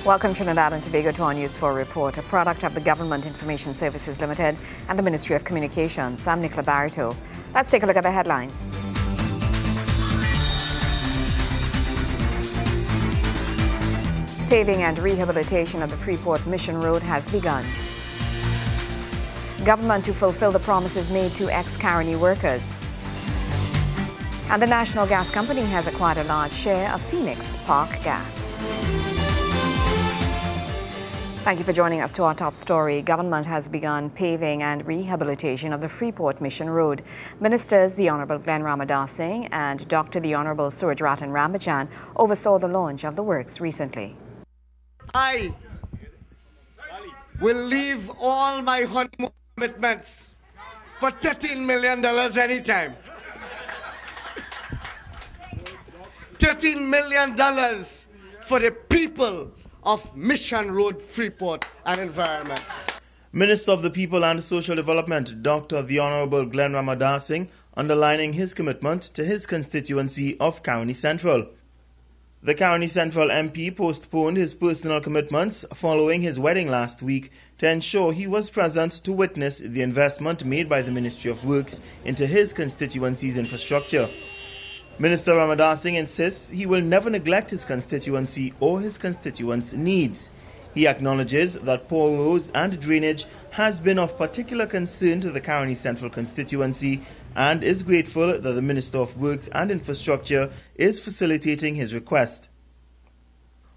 Welcome Trinidad and Tobago to our News 4 report, a product of the Government Information Services Limited and the Ministry of Communications. I'm Nicola Barito. Let's take a look at the headlines. Paving and rehabilitation of the Freeport Mission Road has begun. Government to fulfill the promises made to ex-Caroni workers. And the National Gas Company has acquired a large share of Phoenix Park Gas. Thank you for joining us to our top story. Government has begun paving and rehabilitation of the Freeport Mission Road. Ministers the Honourable Glen Ramadar Singh and Dr. the Honourable Surajratan Rambachan oversaw the launch of the works recently. I will leave all my honeymoon commitments for $13 million anytime. $13 million for the people of Mission Road, Freeport and environment. Minister of the People and Social Development, Dr. the Honourable Glen Ramadar Singh, underlining his commitment to his constituency of Caroni Central. The Caroni Central MP postponed his personal commitments following his wedding last week to ensure he was present to witness the investment made by the Ministry of Works into his constituency's infrastructure. Minister Ramadar Singh insists he will never neglect his constituency or his constituents' needs. He acknowledges that poor roads and drainage has been of particular concern to the Caroni Central constituency and is grateful that the Minister of Works and Infrastructure is facilitating his request.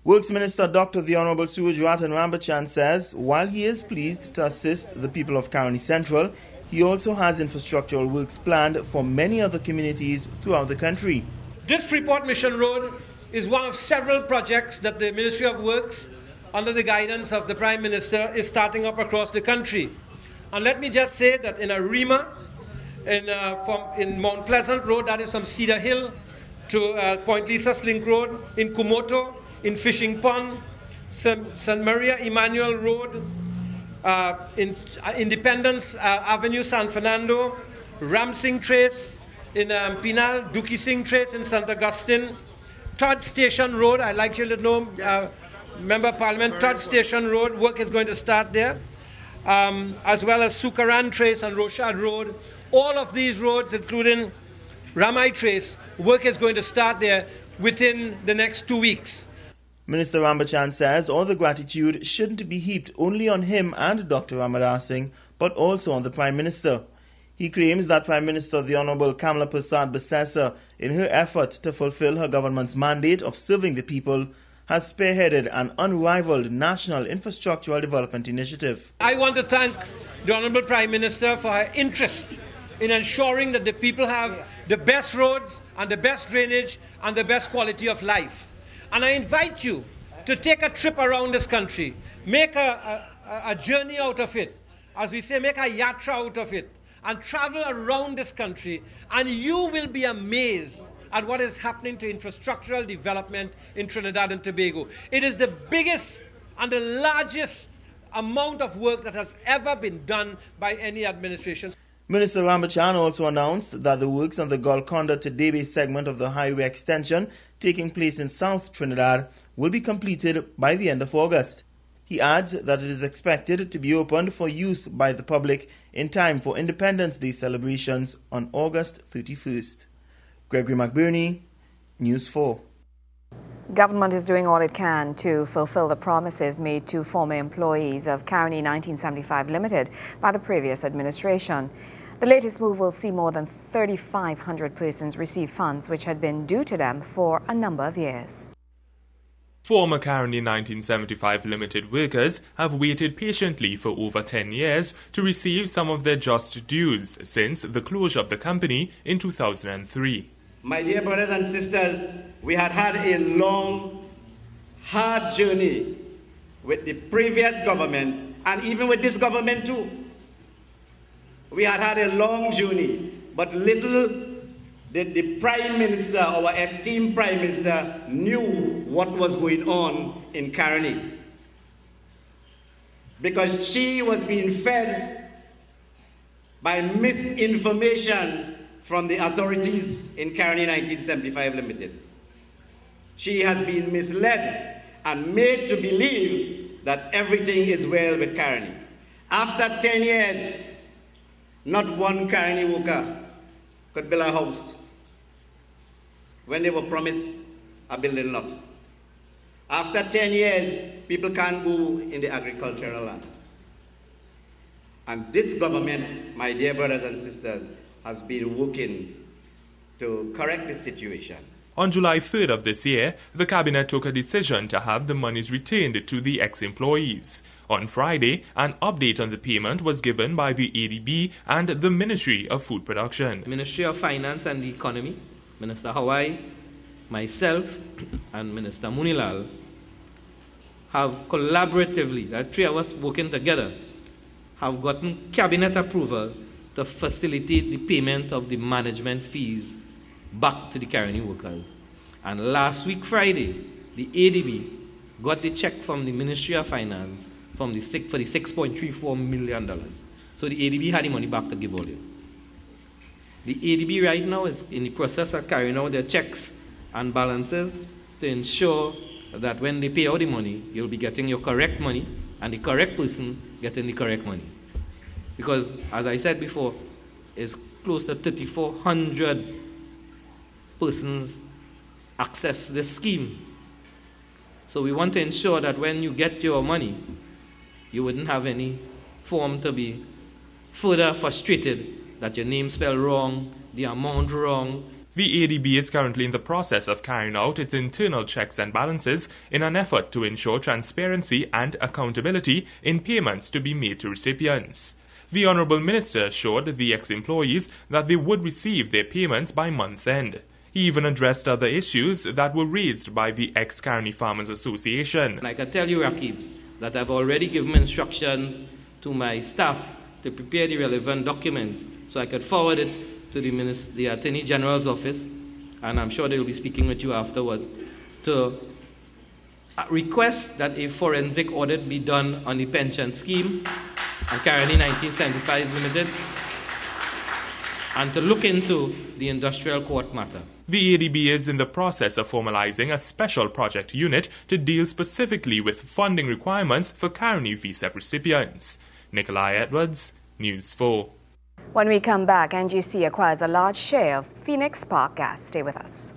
Works Minister Dr. the Honourable Surajratan Rambachan says while he is pleased to assist the people of Caroni Central, he also has infrastructural works planned for many other communities throughout the country. This Freeport Mission Road is one of several projects that the Ministry of Works, under the guidance of the Prime Minister, is starting up across the country. And let me just say that in Arima, in Mount Pleasant Road, that is from Cedar Hill to Point Lisa Slink Road, in Kumoto, in Fishing Pond, St. Maria Emmanuel Road, in Independence Avenue, San Fernando, Ramsing Trace in Pinal, Duki Singh Trace in St. Augustine, Todd Station Road, I'd like you to know, Member of Parliament, Todd Station Road, work is going to start there, as well as Sukaran Trace and Roshad Road. All of these roads, including Ramai Trace, work is going to start there within the next 2 weeks. Minister Rambachan says all the gratitude shouldn't be heaped only on him and Dr. Ramadar Singh, but also on the Prime Minister. He claims that Prime Minister the Honourable Kamala Persad Bissessar, in her effort to fulfill her government's mandate of serving the people, has spearheaded an unrivaled national infrastructural development initiative. I want to thank the Honourable Prime Minister for her interest in ensuring that the people have the best roads and the best drainage and the best quality of life. And I invite you to take a trip around this country, make a journey out of it, as we say, make a yatra out of it, and travel around this country, and you will be amazed at what is happening to infrastructural development in Trinidad and Tobago. It is the biggest and the largest amount of work that has ever been done by any administration. Minister Rambachan also announced that the works on the Golconda to Debe segment of the highway extension taking place in South Trinidad will be completed by the end of August. He adds that it is expected to be opened for use by the public in time for Independence Day celebrations on August 31st. Gregory McBurney, News 4. Government is doing all it can to fulfill the promises made to former employees of Caroni 1975 Limited by the previous administration. The latest move will see more than 3,500 persons receive funds which had been due to them for a number of years. Former Caroni 1975 Limited workers have waited patiently for over 10 years to receive some of their just dues since the closure of the company in 2003. My dear brothers and sisters, we had a long, hard journey with the previous government and even with this government too. We had a long journey, but little did the Prime Minister, our esteemed Prime Minister, knew what was going on in Caroni. Because she was being fed by misinformation from the authorities in Caroni 1975 Limited. She has been misled and made to believe that everything is well with Caroni. After 10 years, not one Caroni worker could build a house when they were promised a building lot. After 10 years, people can't go in the agricultural land. And this government, my dear brothers and sisters, has been working to correct this situation. On July 3rd of this year, the Cabinet took a decision to have the monies returned to the ex-employees. On Friday, an update on the payment was given by the ADB and the Ministry of Food Production. Ministry of Finance and the Economy, Minister Hawaii, myself, and Minister Munilal have collaboratively, the three of us working together, have gotten Cabinet approval to facilitate the payment of the management fees back to the Caroni workers. And last week, Friday, the ADB got the check from the Ministry of Finance for the $6.34 million. So the ADB had the money back to give all you. The ADB right now is in the process of carrying out their checks and balances to ensure that when they pay out the money, you'll be getting your correct money and the correct person getting the correct money. Because, as I said before, it's close to 3,400 persons access this scheme. So we want to ensure that when you get your money, you wouldn't have any form to be further frustrated that your name spelled wrong, the amount wrong. The ADB is currently in the process of carrying out its internal checks and balances in an effort to ensure transparency and accountability in payments to be made to recipients. The Honourable Minister assured the ex-employees that they would receive their payments by month end. He even addressed other issues that were raised by the ex-Caroni Farmers Association. I can tell you, Rakib, that I've already given instructions to my staff to prepare the relevant documents so I could forward it to the Attorney General's office, and I'm sure they will be speaking with you afterwards, to request that a forensic audit be done on the pension scheme and Caroni 1975 Limited, and to look into the industrial court matter. The ADB is in the process of formalizing a special project unit to deal specifically with funding requirements for Caroni VSEP recipients. Nikolai Edwards, News 4. When we come back, NGC acquires a large share of Phoenix Park Gas. Stay with us.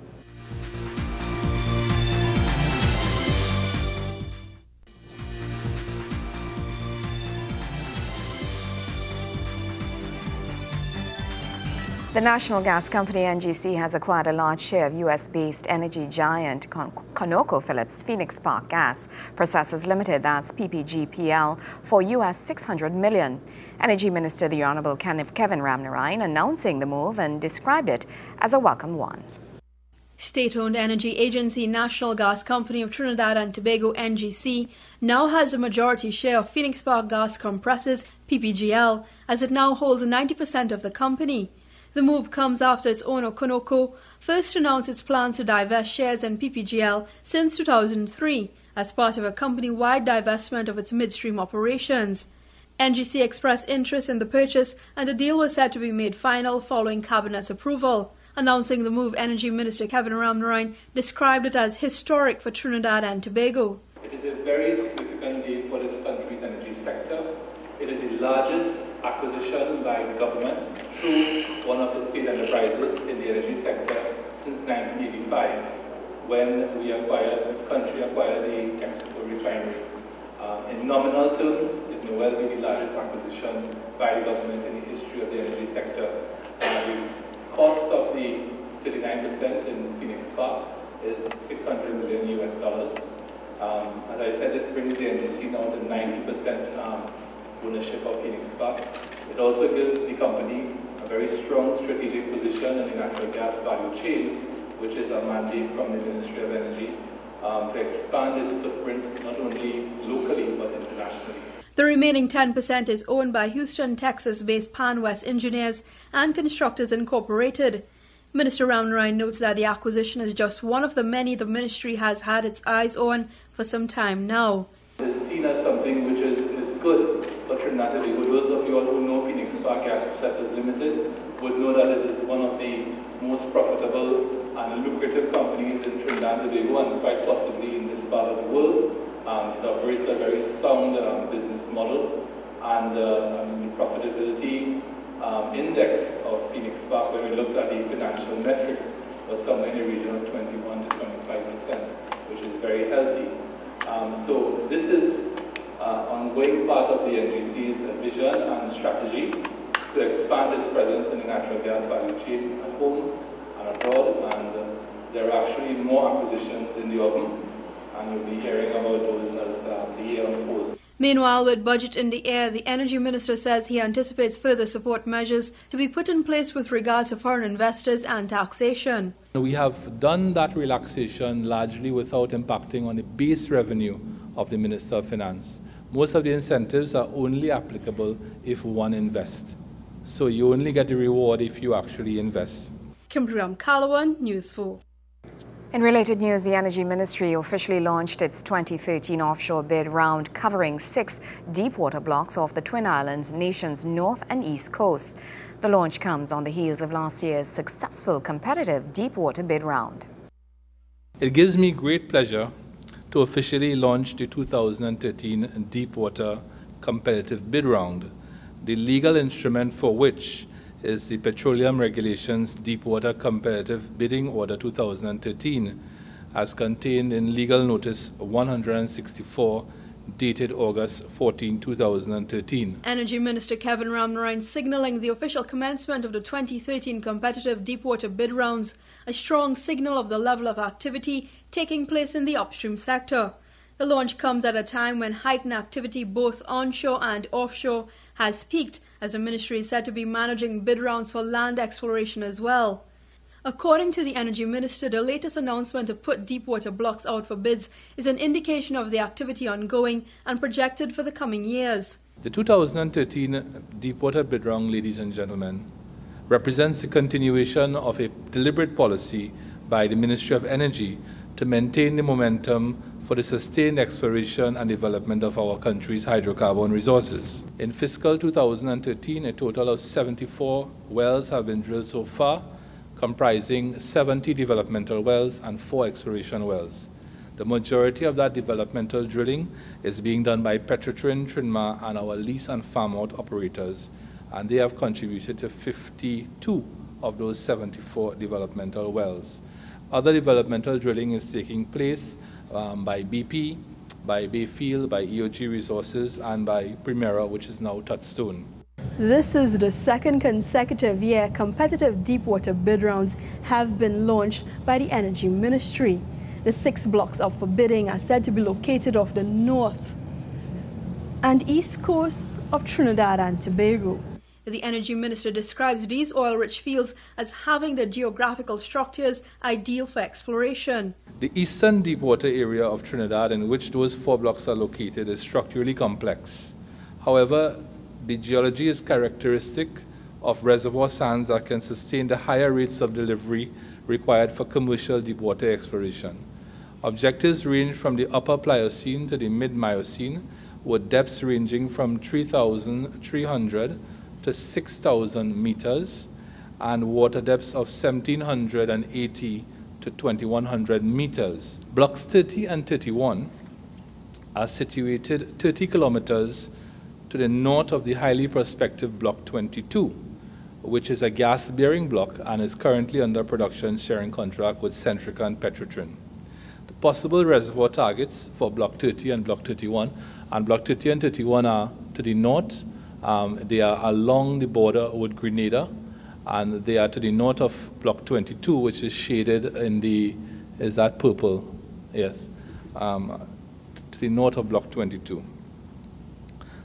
The national gas company NGC has acquired a large share of US-based energy giant ConocoPhillips Phoenix Park Gas Processors Limited, that's PPGPL, for US $600 million. Energy Minister the Honourable Kevin Ramnarine announcing the move and described it as a welcome one. State-owned energy agency National Gas Company of Trinidad and Tobago NGC now has a majority share of Phoenix Park Gas Compressors PPGL, as it now holds 90% of the company. The move comes after its owner Conoco first announced its plan to divest shares in PPGL since 2003 as part of a company-wide divestment of its midstream operations. NGC expressed interest in the purchase, and the deal was said to be made final following Cabinet's approval. Announcing the move, Energy Minister Kevin Ramnarine described it as historic for Trinidad and Tobago. It is a very significant day for this country's energy sector. It is the largest acquisition by the government through one of its state enterprises in the energy sector since 1985, when the country acquired the Texaco refinery. In nominal terms, it may well be the largest acquisition by the government in the history of the energy sector. The cost of the 39% in Phoenix Park is $600 million US. As I said, this brings the NGC now to 90% ownership of Phoenix Park. It also gives the company a very strong strategic position in the natural gas value chain, which is a mandate from the Ministry of Energy to expand its footprint not only locally but internationally. The remaining 10% is owned by Houston, Texas-based PanWest Engineers and Constructors Incorporated. Minister Ramnarine notes that the acquisition is just one of the many the ministry has had its eyes on for some time now. It is seen as something which is good for Trinidad and Tobago. Those of you all who know Phoenix Park Gas Processors Limited would know that this is one of the most profitable and lucrative companies in Trinidad and Tobago and quite possibly in this part of the world. It operates a very sound business model, and the profitability index of Phoenix Park, when we looked at the financial metrics, was somewhere in the region of 21 to 25%, which is very healthy. So this is ongoing part of the NGC's vision and strategy to expand its presence in the natural gas value chain at home and abroad, and there are actually more acquisitions in the oven, and you'll be hearing about those as the year unfolds. Meanwhile, with budget in the air, the Energy Minister says he anticipates further support measures to be put in place with regard to foreign investors and taxation. We have done that relaxation largely without impacting on the base revenue of the Minister of Finance. Most of the incentives are only applicable if one invests. So you only get the reward if you actually invest. Kimberly Ramkalawan, News 4. In related news, the Energy Ministry officially launched its 2013 offshore bid round covering 6 deepwater blocks off the Twin Islands nation's north and east coasts. The launch comes on the heels of last year's successful competitive deepwater bid round. It gives me great pleasure to officially launch the 2013 Deepwater Competitive Bid Round, the legal instrument for which is the Petroleum Regulations Deepwater Competitive Bidding Order 2013, as contained in Legal Notice 164, dated August 14, 2013. Energy Minister Kevin Ramnarine signaling the official commencement of the 2013 competitive deepwater bid rounds, a strong signal of the level of activity taking place in the upstream sector. The launch comes at a time when heightened activity both onshore and offshore has peaked, as the ministry is said to be managing bid rounds for land exploration as well. According to the Energy Minister, the latest announcement to put deepwater blocks out for bids is an indication of the activity ongoing and projected for the coming years. The 2013 Deepwater Bid Round, ladies and gentlemen, represents the continuation of a deliberate policy by the Ministry of Energy to maintain the momentum for the sustained exploration and development of our country's hydrocarbon resources. In fiscal 2013, a total of 74 wells have been drilled so far, comprising 70 developmental wells and 4 exploration wells. The majority of that developmental drilling is being done by Petrotrin, Trinma, and our lease and farm-out operators, and they have contributed to 52 of those 74 developmental wells. Other developmental drilling is taking place by BP, by Bayfield, by EOG Resources, and by Primera, which is now Touchstone. This is the second consecutive year competitive deepwater bid rounds have been launched by the Energy Ministry. The 6 blocks up for bidding are said to be located off the north and east coast of Trinidad and Tobago. The Energy Minister describes these oil-rich fields as having the geographical structures ideal for exploration. The eastern deepwater area of Trinidad, in which those 4 blocks are located, is structurally complex. However, the geology is characteristic of reservoir sands that can sustain the higher rates of delivery required for commercial deepwater exploration. Objectives range from the upper Pliocene to the mid-Miocene, with depths ranging from 3,300 to 6,000 meters and water depths of 1,780 to 2,100 meters. Blocks 30 and 31 are situated 30 kilometers to the north of the highly prospective Block 22, which is a gas-bearing block and is currently under production sharing contract with Centrica and Petrotrin. The possible reservoir targets for Block 30 and Block 31, and Block 30 and 31 are to the north. They are along the border with Grenada, and they are to the north of Block 22, which is shaded in the, is that purple? Yes, to the north of Block 22.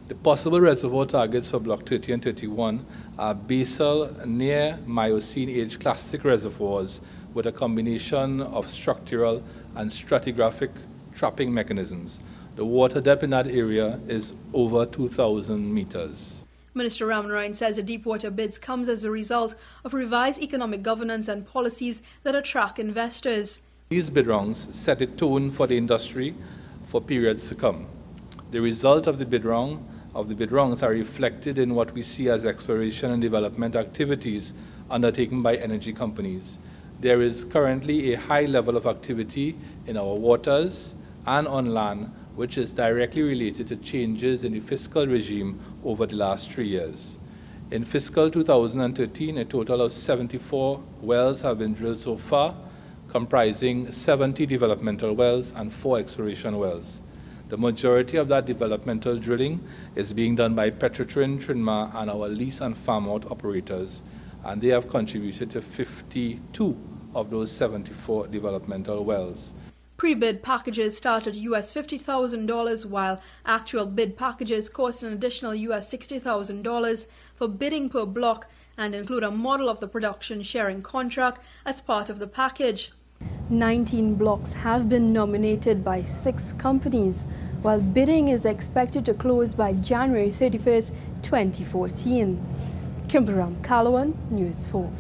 The possible reservoir targets for Block 30 and 31 are basal near Miocene age clastic reservoirs with a combination of structural and stratigraphic trapping mechanisms. The water depth in that area is over 2,000 meters. Minister Ramnarine says the deepwater bids comes as a result of revised economic governance and policies that attract investors. These bid rounds set a tone for the industry for periods to come. The result of the bid rounds are reflected in what we see as exploration and development activities undertaken by energy companies. there is currently a high level of activity in our waters and on land, which is directly related to changes in the fiscal regime over the last 3 years. In fiscal 2013, a total of 74 wells have been drilled so far, comprising 70 developmental wells and 4 exploration wells. The majority of that developmental drilling is being done by Petrotrin, Trinma, and our lease and farm out operators, and they have contributed to 52 of those 74 developmental wells. Pre-bid packages start at US $50,000, while actual bid packages cost an additional US $60,000 for bidding per block and include a model of the production sharing contract as part of the package. 19 blocks have been nominated by 6 companies, while bidding is expected to close by January 31st, 2014. Kimberam Calawan, News 4.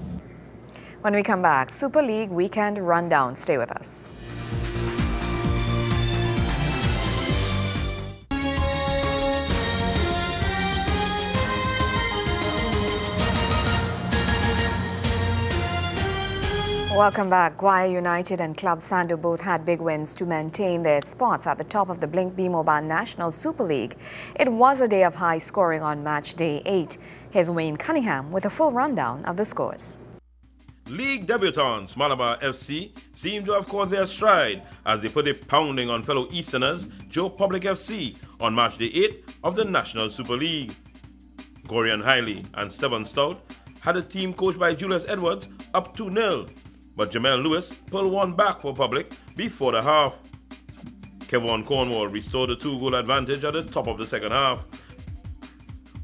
When we come back, Super League Weekend Rundown. Stay with us. Welcome back. Guaya United and Club Sando both had big wins to maintain their spots at the top of the Blink B Mobile National Super League. It was a day of high scoring on match day 8. Here's Wayne Cunningham with a full rundown of the scores. League debutants Malabar FC seem to have caught their stride as they put a pounding on fellow Easterners Joe Public FC on match day 8 of the National Super League. Gorian Hiley and Stephen Stout had a team coached by Julius Edwards up 2-0. But Jamel Lewis pulled one back for Public before the half. Kevon Cornwall restored a 2-goal advantage at the top of the second half.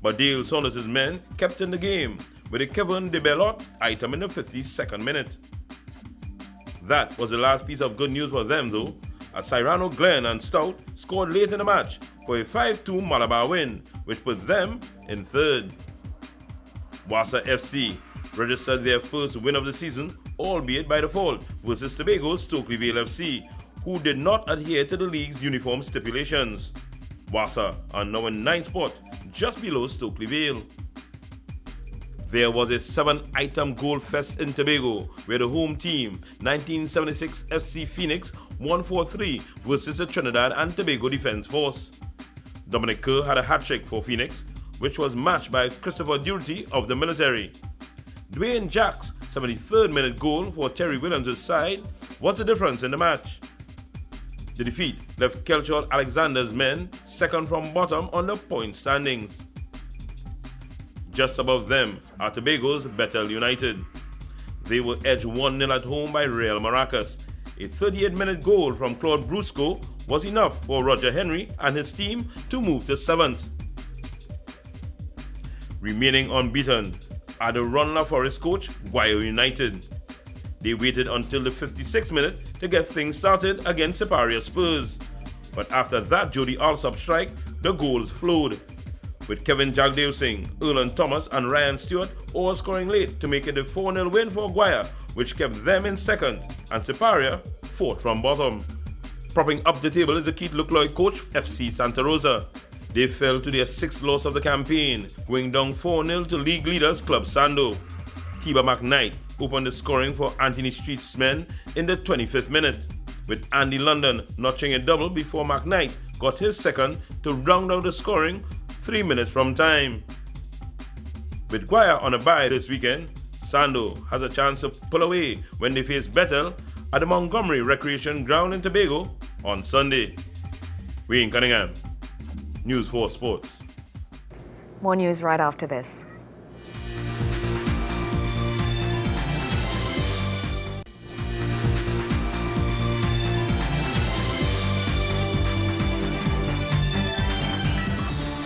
But Dale Saunders' men kept in the game with a Kevin de Bellot item in the 52nd minute. That was the last piece of good news for them though, as Cyrano Glenn and Stout scored late in the match for a 5-2 Malabar win, which put them in third. Wassa FC registered their first win of the season, albeit by default, versus Tobago's Stokely Vale FC, who did not adhere to the league's uniform stipulations. Wassa are now in 9th spot, just below Stokely Vale. There was a 7-item goal fest in Tobago, where the home team, 1976 FC Phoenix, won 4-3 versus the Trinidad and Tobago Defence Force. Dominic Kerr had a hat-trick for Phoenix, which was matched by Christopher Durity of the military. Dwayne Jack's 73rd minute goal for Terry Williams' side was the difference in the match. The defeat left Kelchor Alexander's men second from bottom on the point standings. Just above them are Tobago's Bethel United. They were edged 1-0 at home by Real Maracas. A 38-minute goal from Claude Brusco was enough for Roger Henry and his team to move to 7th. Remaining unbeaten are the Ron Forest coach, Guaya United. They waited until the 56th minute to get things started against Siparia Spurs. But after that Jody Alsop strike, the goals flowed, with Kevin Jagdev Singh, Erland Thomas and Ryan Stewart all scoring late to make it a 4-0 win for Guaya, which kept them in 2nd and Siparia 4th from bottom. Propping up the table is the Keith Lucloy coach, FC Santa Rosa. They fell to their 6th loss of the campaign, going down 4-0 to league leaders Club Sando. Tiba McKnight opened the scoring for Anthony Street's men in the 25th minute, with Andy London notching a double before McKnight got his second to round out the scoring 3 minutes from time. With Guaya on a bye this weekend, Sando has a chance to pull away when they face Bethel at the Montgomery Recreation Ground in Tobago on Sunday. Wayne Cunningham, News 4 Sports. More news right after this.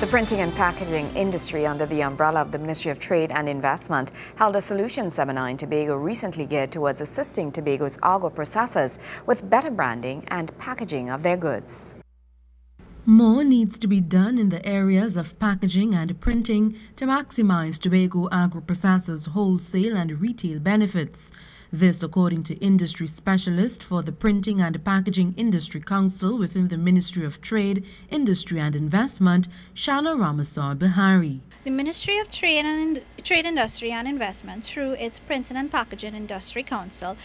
The printing and packaging industry under the umbrella of the Ministry of Trade and Investment held a solution seminar in Tobago recently geared towards assisting Tobago's agro processors with better branding and packaging of their goods. More needs to be done in the areas of packaging and printing to maximize Tobago agro processors' wholesale and retail benefits. This according to industry specialist for the Printing and Packaging Industry Council within the Ministry of Trade, Industry and Investment, Shana Ramaswamy Bihari. The Ministry of Trade, Industry and Investment, through its Printing and Packaging Industry Council,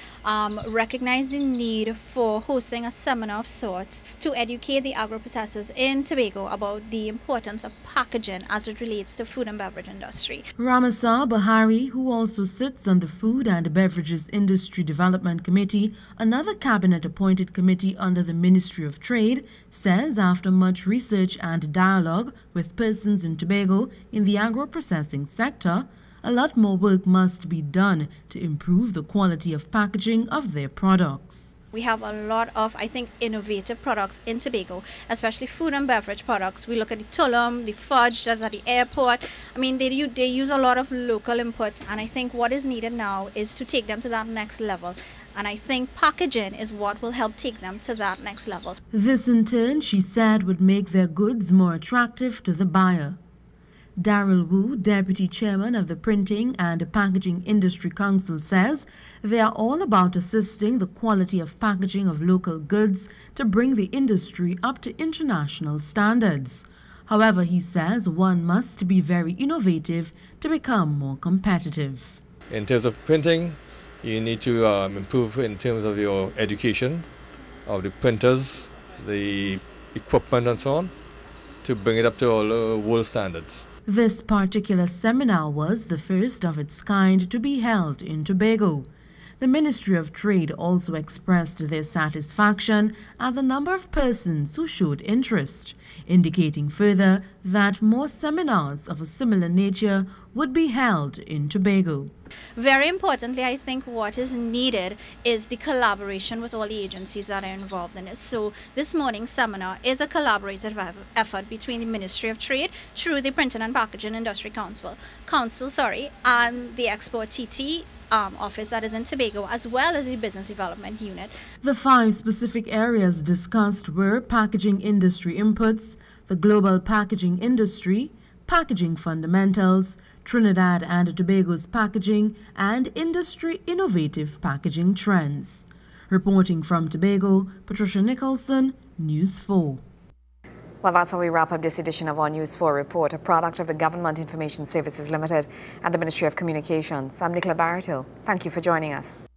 recognized the need for hosting a seminar of sorts to educate the agro-processors in Tobago about the importance of packaging as it relates to food and beverage industry. Ramaswamy Bihari, who also sits on the Food and Beverages Industry Development Committee, another cabinet-appointed committee under the Ministry of Trade, says after much research and dialogue with persons in Tobago in the agro-processing sector, a lot more work must be done to improve the quality of packaging of their products. We have a lot of, I think, innovative products in Tobago, especially food and beverage products. We look at the tulum, the fudge that's at the airport. I mean, they use a lot of local input, and I think what is needed now is to take them to that next level. And I think packaging is what will help take them to that next level. This, in turn, she said, would make their goods more attractive to the buyer. Daryl Wu, Deputy Chairman of the Printing and Packaging Industry Council, says they are all about assisting the quality of packaging of local goods to bring the industry up to international standards. However, he says one must be very innovative to become more competitive. In terms of printing, you need to improve in terms of your education of the printers, the equipment and so on, to bring it up to all world standards. This particular seminar was the first of its kind to be held in Tobago. The Ministry of Trade also expressed their satisfaction at the number of persons who showed interest, indicating further that more seminars of a similar nature would be held in Tobago. Very importantly, I think what is needed is the collaboration with all the agencies that are involved in this. So this morning's seminar is a collaborative effort between the Ministry of Trade through the Printing and Packaging Industry Council, and the Export TT office that is in Tobago, as well as the Business Development Unit. The 5 specific areas discussed were packaging industry inputs, the global packaging industry, packaging fundamentals, Trinidad and Tobago's packaging, and industry innovative packaging trends. Reporting from Tobago, Patricia Nicholson, News 4. Well, that's how we wrap up this edition of our News 4 report, a product of the Government Information Services Limited and the Ministry of Communications. I'm Nicola Barreto. Thank you for joining us.